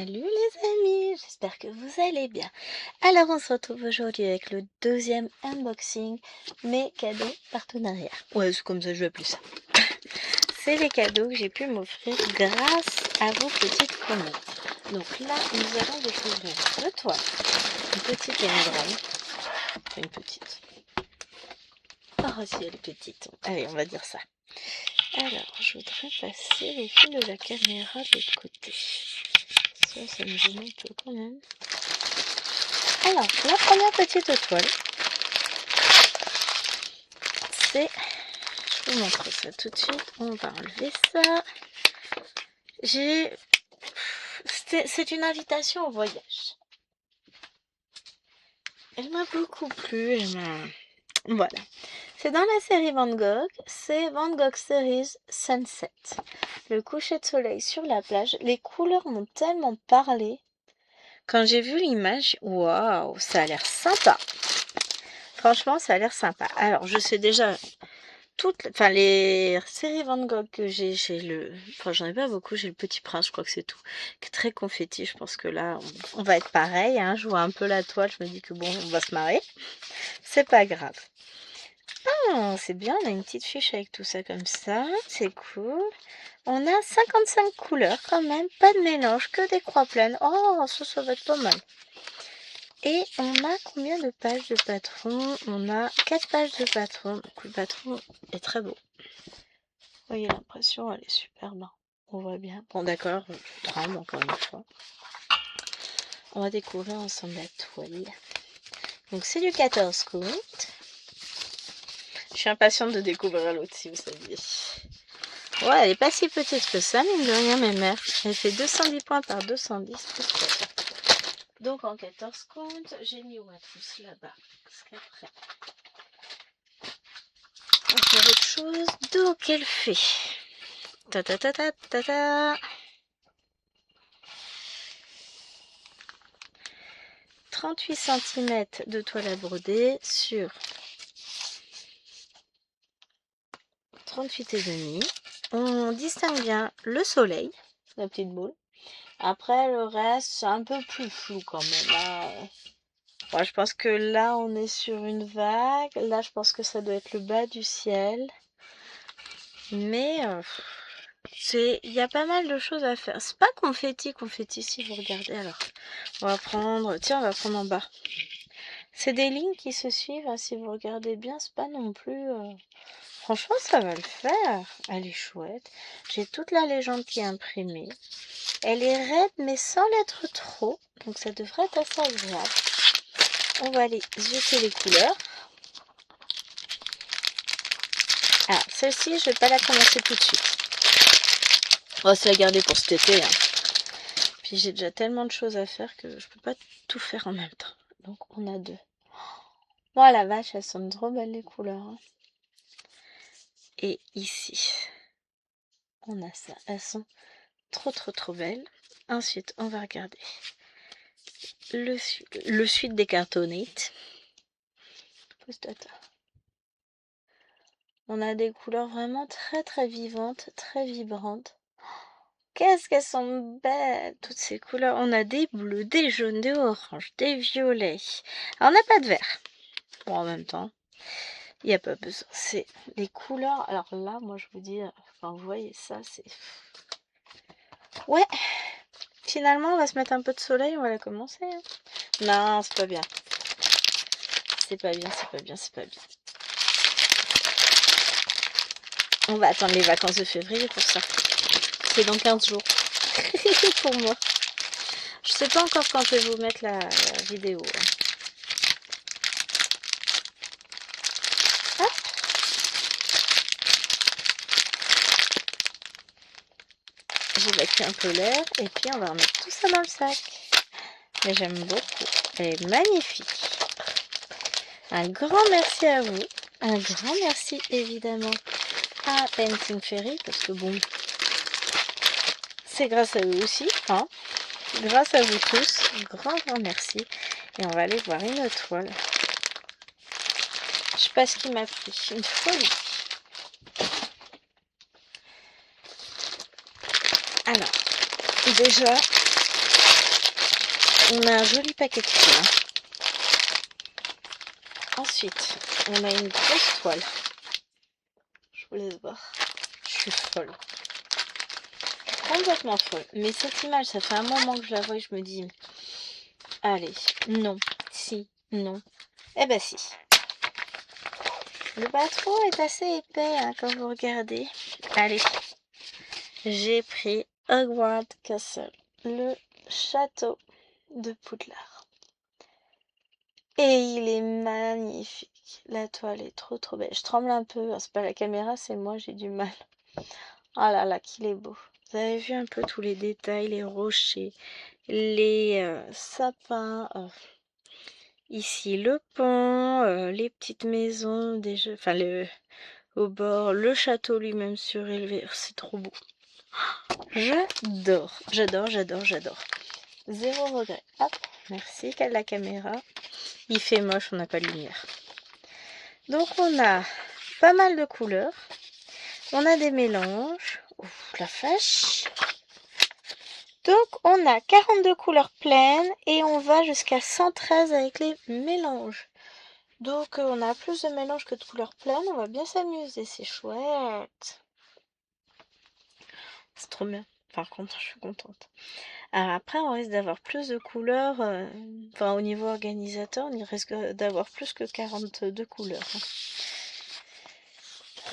Salut les amis, j'espère que vous allez bien. Alors on se retrouve aujourd'hui avec le deuxième unboxing, mes cadeaux partenariats. Ouais, c'est comme ça que je vais appeler ça. C'est les cadeaux que j'ai pu m'offrir grâce à vos petites commandes. Donc là, nous allons découvrir deux toiles, une petite et une grande. Enfin, une petite. Oh si elle est petite. Allez, on va dire ça. Alors, je voudrais passer les fils de la caméra de l'autre côté. Ça me gêne un peu quand même. Alors, la première petite toile, c'est... Je vous montre ça tout de suite. On va enlever ça. C'est une invitation au voyage. Elle m'a beaucoup plu. Voilà. C'est dans la série Van Gogh. C'est Van Gogh Series Sunset. Le coucher de soleil sur la plage. Les couleurs m'ont tellement parlé. Quand j'ai vu l'image, waouh, ça a l'air sympa. Franchement, ça a l'air sympa. Alors, je sais déjà les séries Van Gogh que j'ai j'en ai pas beaucoup, j'ai le Petit Prince, je crois que c'est tout, qui est très confetti. Je pense que là, on va être pareil, hein. Je vois un peu la toile, je me dis que bon, on va se marrer. C'est pas grave. Ah, c'est bien, on a une petite fiche avec tout ça comme ça, c'est cool. On a 55 couleurs quand même, pas de mélange, que des croix pleines. Oh, ça va être pas mal. Et on a combien de pages de patron? On a 4 pages de patron. Donc le patron est très beau. Vous voyez l'impression, elle est superbe. On voit bien. Bon d'accord, je tremble encore une fois. On va découvrir ensemble la toile. Donc c'est du 14 count. Je suis impatiente de découvrir l'autre si vous saviez. Ouais, elle est pas si petite que ça, mine de rien, mes mères. Elle fait 210 points par 210 plus 14. Donc en 14 comptes, j'ai mis Watrous là-bas. Parce qu'après, on va faire autre chose. Donc elle fait. Ta ta ta ta ta ta. 38 cm de toile à broder sur 38,5. On distingue bien le soleil, la petite boule. Après, le reste, c'est un peu plus flou quand même. Là, ouais, je pense que là, on est sur une vague. Là, je pense que ça doit être le bas du ciel. Mais il y a pas mal de choses à faire. C'est pas confetti si vous regardez. Alors, on va prendre... Tiens, on va prendre en bas. C'est des lignes qui se suivent. Hein, si vous regardez bien, c'est pas non plus... Franchement, ça va le faire. Elle est chouette. J'ai toute la légende qui est imprimée. Elle est raide, mais sans l'être trop. Donc, ça devrait être assez agréable. On va aller zioter les couleurs. Ah, celle-ci, je vais pas la commencer tout de suite. On va se la garder pour cet été. Hein. Puis, j'ai déjà tellement de choses à faire que je peux pas tout faire en même temps. Donc, on a deux. Oh la vache, elles sont trop belles les couleurs. Hein. Et ici, on a ça. Elles sont trop belles. Ensuite, on va regarder le suite des cartonnites. On a des couleurs vraiment très vivantes, très vibrantes. Qu'est-ce qu'elles sont belles, toutes ces couleurs. On a des bleus, des jaunes, des oranges, des violets. Alors, on n'a pas de vert. Bon, en même temps, il n'y a pas besoin. C'est les couleurs. Alors là, moi, je vous dis, enfin, vous voyez ça, c'est... Ouais, finalement, on va se mettre un peu de soleil, on va la commencer. Hein. Non, c'est pas bien. C'est pas bien. On va attendre les vacances de février pour ça. C'est dans 15 jours. Pour moi. Je sais pas encore quand je vais vous mettre la vidéo. Hop. J'évacue un peu l'air et puis on va remettre tout ça dans le sac. Mais j'aime beaucoup. Elle est magnifique. Un grand merci à vous. Un grand merci évidemment à Painting Fairy parce que bon, c'est grâce à eux aussi. Hein. Grâce à vous tous. Grand merci. Et on va aller voir une autre toile. Je sais pas ce qui m'a pris. Une folie. Alors, déjà, on a un joli paquet de fils. Hein. Ensuite, on a une grosse toile. Je vous laisse voir. Je suis folle. Complètement folle. Mais cette image, ça fait un moment que je la vois et je me dis, allez, non, si, non. Eh ben si. Le patron est assez épais hein, quand vous regardez. Allez, j'ai pris Hogwarts Castle, le château de Poudlard. Et il est magnifique. La toile est trop trop belle. Je tremble un peu, c'est pas la caméra, c'est moi, j'ai du mal. Oh là là, qu'il est beau. Vous avez vu un peu tous les détails, les rochers, les sapins. Ici le pont, les petites maisons, enfin au bord, le château lui-même surélevé. C'est trop beau. J'adore, j'adore, j'adore, j'adore. Zéro regret. Hop, merci, quelle la caméra. Il fait moche, on n'a pas de lumière. Donc on a pas mal de couleurs. On a des mélanges. Ouf, la vache. Donc on a 42 couleurs pleines et on va jusqu'à 113 avec les mélanges. Donc on a plus de mélanges que de couleurs pleines. On va bien s'amuser, c'est chouette. C'est trop bien. Par contre, je suis contente. Alors après, on risque d'avoir plus de couleurs. Enfin, au niveau organisateur, on y risque d'avoir plus que 42 couleurs. Hein.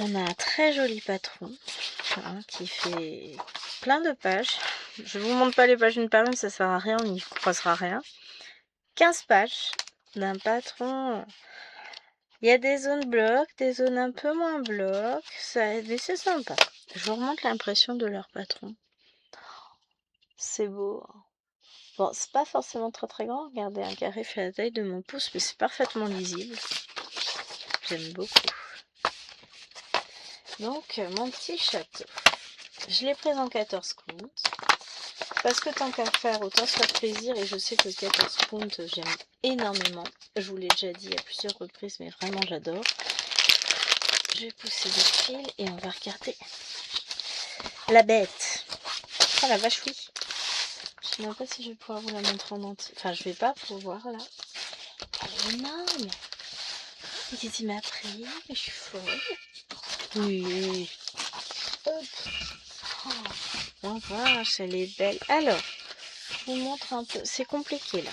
On a un très joli patron hein, qui fait plein de pages. Je vous montre pas les pages une par une, ça sert à rien, on n'y croisera rien. 15 pages d'un patron. Il y a des zones blocs, des zones un peu moins blocs. Mais c'est sympa. Je vous remonte l'impression de leur patron. C'est beau. Bon, c'est pas forcément très très grand. Regardez, un carré fait la taille de mon pouce, mais c'est parfaitement lisible. J'aime beaucoup. Donc, mon petit château. Je l'ai pris en 14 comptes. Parce que tant qu'à faire, autant se faire plaisir. Et je sais que 14 comptes, j'aime énormément. Je vous l'ai déjà dit à plusieurs reprises, mais vraiment j'adore. Je vais pousser le fil et on va regarder la bête. Oh la vache, oui. Je sais même pas si je vais pouvoir vous la montrer en entier. Enfin, je vais pas pouvoir là. Elle est énorme. Il m'a pris, mais je suis folle. Oui. Hop. Oh vache, elle est belle. Alors, je vous montre un peu. C'est compliqué là.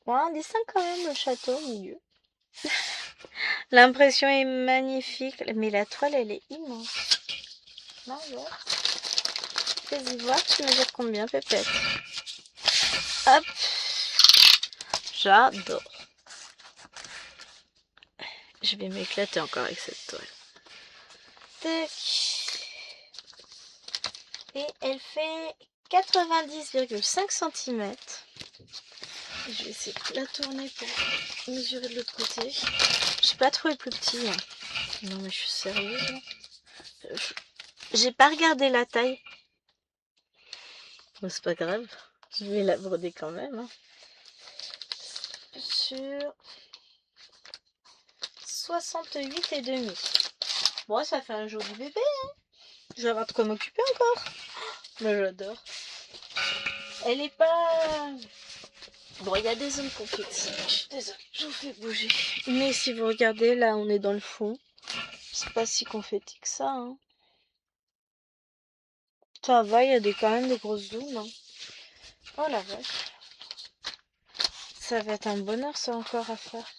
Bon, on dessin quand même le château au milieu. L'impression est magnifique, mais la toile elle est immense. Là, ouais. Fais-y voir, tu mesures combien, Pépette? Hop. J'adore. Je vais m'éclater encore avec cette toile. Tac. Et elle fait 90,5 cm. Je vais essayer de la tourner pour mesurer de l'autre côté. J'ai pas trouvé plus petit. Hein. Non mais je suis sérieuse. J'ai pas regardé la taille. Bon, c'est pas grave. Je vais la broder quand même. Hein. Sur 68,5. Bon, ça fait un joli bébé. Hein. Je vais avoir de quoi m'occuper encore. Mais j'adore. Elle est pas... Bon, il y a des zones confettis. Je suis désolée, je vous fais bouger. Mais si vous regardez, là, on est dans le fond. C'est pas si confetti que ça. Hein. Ça va, il y a quand même des grosses zones. Hein. Oh la vache. Ça va être un bonheur, ça, encore à faire.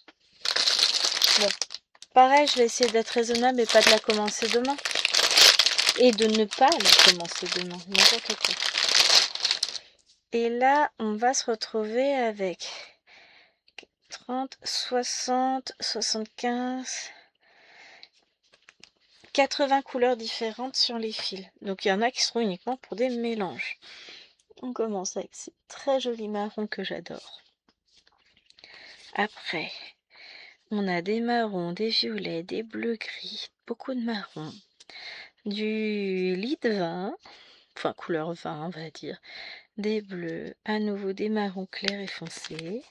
Bon. Pareil, je vais essayer d'être raisonnable et pas de la commencer demain. Et de ne pas la commencer demain. N'importe quoi. Et là, on va se retrouver avec 30, 60, 75, 80 couleurs différentes sur les fils. Donc il y en a qui seront uniquement pour des mélanges. On commence avec ces très jolis marrons que j'adore. Après, on a des marrons, des violets, des bleus gris, beaucoup de marrons, du lit de vin, enfin couleur vin on va dire, des bleus, à nouveau des marrons clairs et foncés.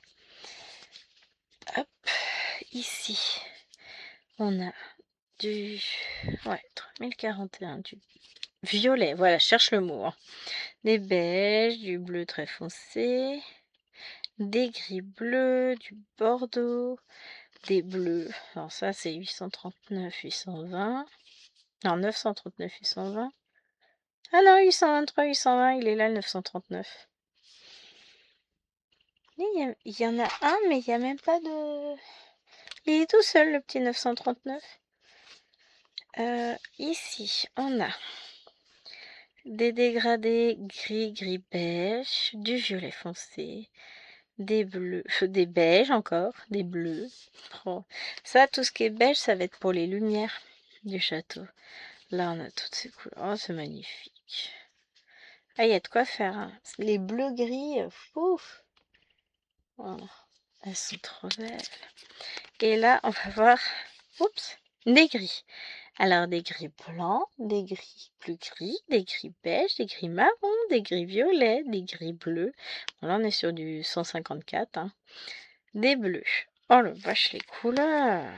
Hop, ici, on a du 3041, du violet, voilà, je cherche le mot, hein. Des beiges, du bleu très foncé, des gris bleus, du bordeaux, des bleus. Alors ça, c'est 839, 820. Non, 939, 820. Ah non, 823, 820, il est là, le 939. Il y en a un, mais il n'y a même pas de... Il est tout seul, le petit 939. Ici, on a des dégradés gris, gris beige, du violet foncé, des bleus, des beiges encore, des bleus. Oh. Ça, tout ce qui est beige, ça va être pour les lumières du château. Là, on a toutes ces couleurs. Oh, c'est magnifique. Ah, il y a de quoi faire, hein. Les bleus gris, ouf. Voilà. Elles sont trop belles. Et là, on va voir, oups, des gris. Alors, des gris blancs, des gris plus gris, des gris beige, des gris marron, des gris violets, des gris bleus. Bon, là, on est sur du 154, hein. Des bleus. Oh le vache, les couleurs.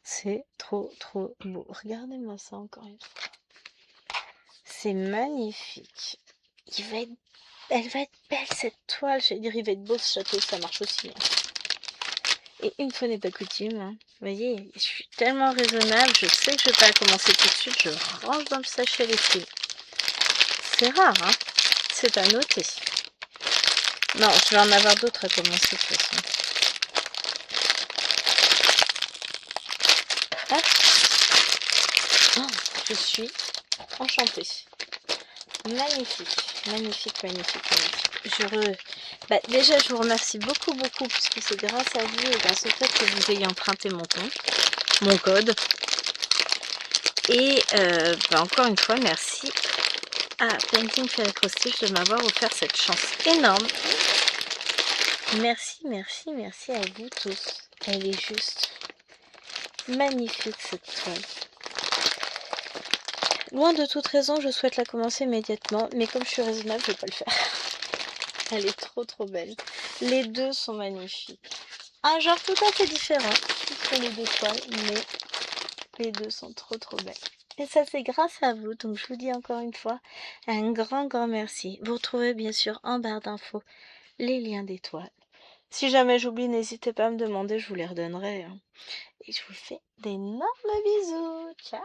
C'est trop, trop beau. Regardez-moi ça encore une fois. C'est magnifique. Elle va être belle, cette toile. J'allais dire, il va être beau, ce château, ça marche aussi, hein. Et une fois n'est pas coutume, hein. Vous voyez, je suis tellement raisonnable, je sais que je ne vais pas commencer tout de suite, je range dans le sachet les fils. C'est rare, hein. C'est à noter. Non, je vais en avoir d'autres à commencer de toute façon. Hop. Oh, je suis enchantée. Magnifique, magnifique, magnifique, magnifique. Déjà, je vous remercie beaucoup, beaucoup, puisque c'est grâce à vous et grâce au fait que vous ayez emprunté mon compte, mon code. Et encore une fois, merci à Painting Fairy Cross-Stitch de m'avoir offert cette chance énorme. Merci, merci, merci à vous tous. Elle est juste magnifique, cette toile. Loin de toute raison, je souhaite la commencer immédiatement, mais comme je suis raisonnable, je ne vais pas le faire. Elle est trop trop belle. Les deux sont magnifiques. Un genre tout à fait différent entre les deux toiles, mais les deux sont trop trop belles. Et ça, c'est grâce à vous, donc je vous dis encore une fois un grand grand merci. Vous retrouvez bien sûr en barre d'infos les liens des toiles. Si jamais j'oublie, n'hésitez pas à me demander, je vous les redonnerai, hein. Et je vous fais d'énormes bisous. Ciao!